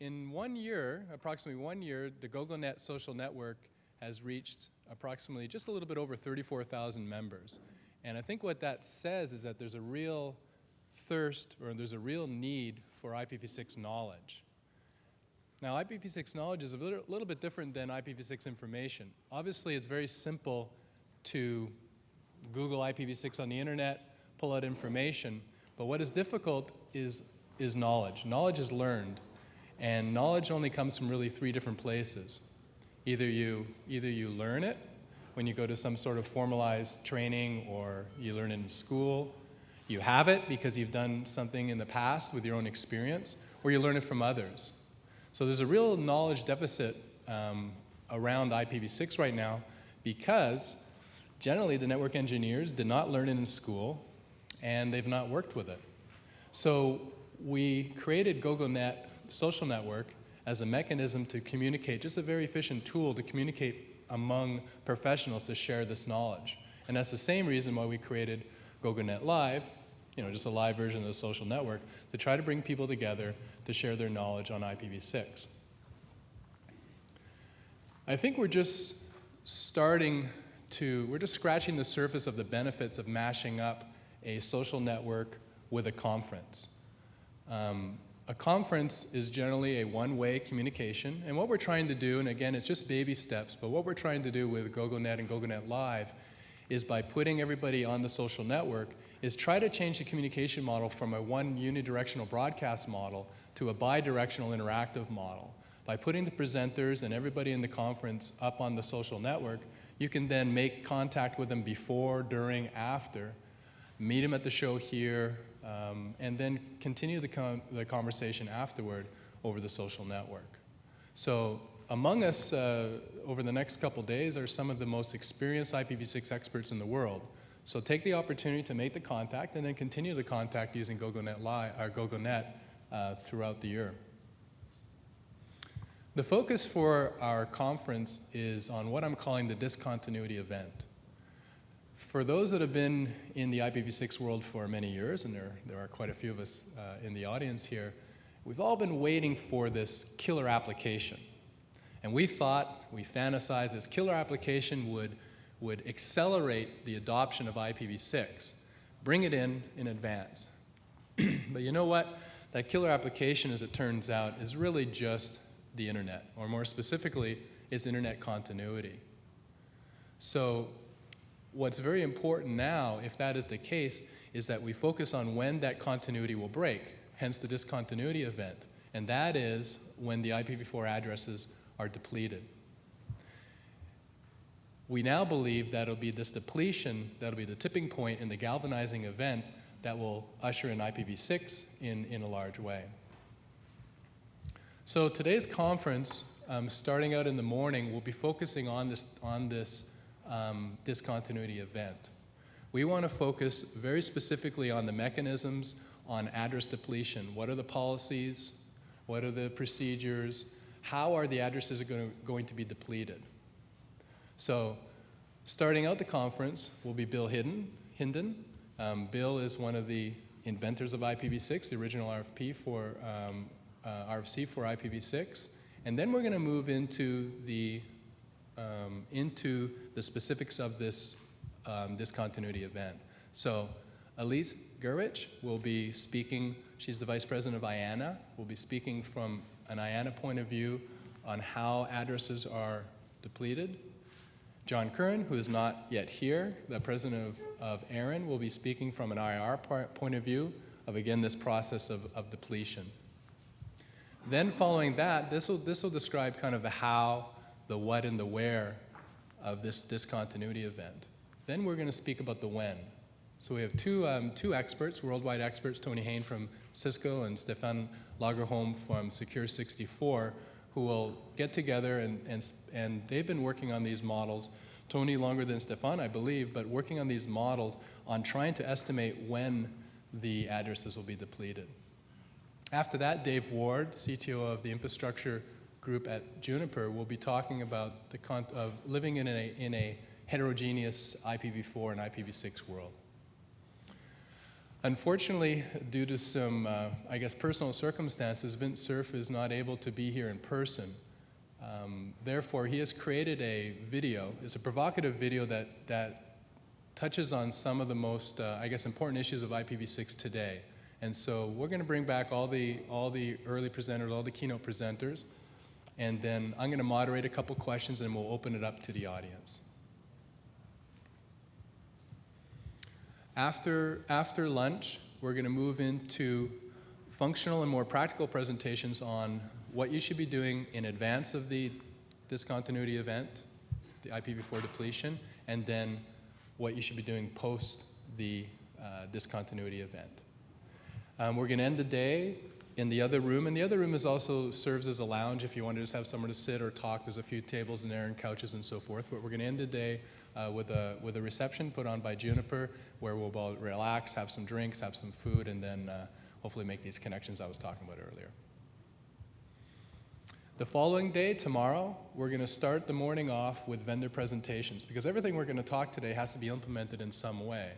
In 1 year, approximately 1 year, the gogoNET social network has reached approximately just a little bit over 34,000 members. And I think what that says is that there's a real thirst, or there's a real need for IPv6 knowledge. Now, IPv6 knowledge is a little bit different than IPv6 information. Obviously, it's very simple to Google IPv6 on the internet, pull out information, but what is difficult is knowledge. Knowledge is learned, and knowledge only comes from really 3 different places. Either you learn it when you go to some sort of formalized training, or you learn it in school. You have it because you've done something in the past with your own experience, or you learn it from others. So there's a real knowledge deficit around IPv6 right now, because generally the network engineers did not learn it in school, and they've not worked with it. So we created gogoNET social network as a mechanism to communicate, just a very efficient tool to communicate among professionals to share this knowledge. And that's the same reason why we created gogoNET Live, just a live version of the social network, to try to bring people together to share their knowledge on IPv6. I think we're just scratching the surface of the benefits of mashing up a social network with a conference. A conference is generally a one-way communication, and what we're trying to do, and again, it's just baby steps, but what we're trying to do with gogoNET and gogoNET Live is, by putting everybody on the social network, is try to change the communication model from a one unidirectional broadcast model to a bidirectional interactive model. By putting the presenters and everybody in the conference up on the social network, you can then make contact with them before, during, after, meet them at the show here, and then continue the conversation afterward over the social network. So among us over the next couple days are some of the most experienced IPv6 experts in the world. So take the opportunity to make the contact and then continue the contact using gogoNET Live, or gogoNET throughout the year. The focus for our conference is on what I'm calling the discontinuity event. For those that have been in the IPv6 world for many years, and there are quite a few of us in the audience here, we've all been waiting for this killer application. And we fantasized this killer application would accelerate the adoption of IPv6, bring it in advance. But you know what? That killer application, as it turns out, is really just the internet, or more specifically, is internet continuity. So what's very important now, if that is the case, is that we focus on when that continuity will break, hence the discontinuity event, and that is when the IPv4 addresses are depleted. We now believe that it'll be this depletion, that'll be the tipping point in the galvanizing event that will usher in IPv6 in a large way. So today's conference, starting out in the morning, will be focusing on this discontinuity event. We want to focus very specifically on the mechanisms on address depletion. What are the policies? What are the procedures? How are the addresses going to be depleted? So starting out the conference will be Bill Hinden. Bill is one of the inventors of IPv6, the original RFC for IPv6. And then we're going to move into the specifics of this discontinuity event. So Elise Gurwitch will be speaking. She's the vice president of IANA. Will be speaking from an IANA point of view on how addresses are depleted. John Curran, who is not yet here, the president of ARIN, will be speaking from an IR point of view of, again, this process of depletion. Then following that, this will describe kind of the how, the what, and the where of this discontinuity event. Then we're going to speak about the when. So we have two experts, worldwide experts, Tony Hain from Cisco and Stefan Lagerholm from Secure64, who will get together and they've been working on these models, Tony longer than Stefan, I believe, but working on these models on trying to estimate when the addresses will be depleted. After that, Dave Ward, CTO of the infrastructure group at Juniper, will be talking about living in a heterogeneous IPv4 and IPv6 world. Unfortunately, due to some, I guess, personal circumstances, Vint Cerf is not able to be here in person. Therefore, he has created a video. It's a provocative video that touches on some of the most, I guess, important issues of IPv6 today. And so we're going to bring back all the early presenters, all the keynote presenters, and then I'm going to moderate a couple questions and we'll open it up to the audience. After lunch, we're going to move into functional and more practical presentations on what you should be doing in advance of the discontinuity event, the IPv4 depletion, and then what you should be doing post the discontinuity event. We're going to end the day in the other room, and the other room also serves as a lounge if you want to just have somewhere to sit or talk. There's a few tables in there and couches and so forth, but we're going to end the day with a reception put on by Juniper where we'll all relax, have some drinks, have some food, and then hopefully make these connections I was talking about earlier. The following day, tomorrow, we're going to start the morning off with vendor presentations because everything we're going to talk today has to be implemented in some way.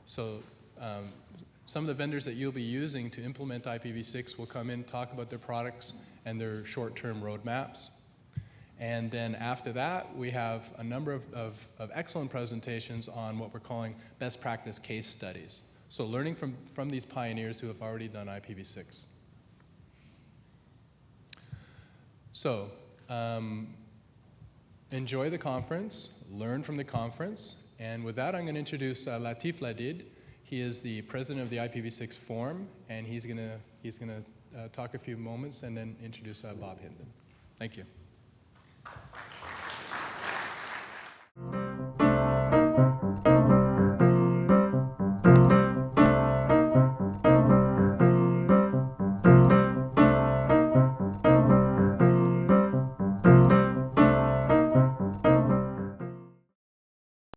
So some of the vendors that you'll be using to implement IPv6 will come in, talk about their products and their short-term roadmaps. And then after that, we have a number of excellent presentations on what we're calling best practice case studies. So learning from these pioneers who have already done IPv6. So enjoy the conference, learn from the conference, and with that I'm going to introduce Latif Ladid. He is the president of the IPv6 Forum, and he's going to talk a few moments and then introduce Bob Hinden. Thank you.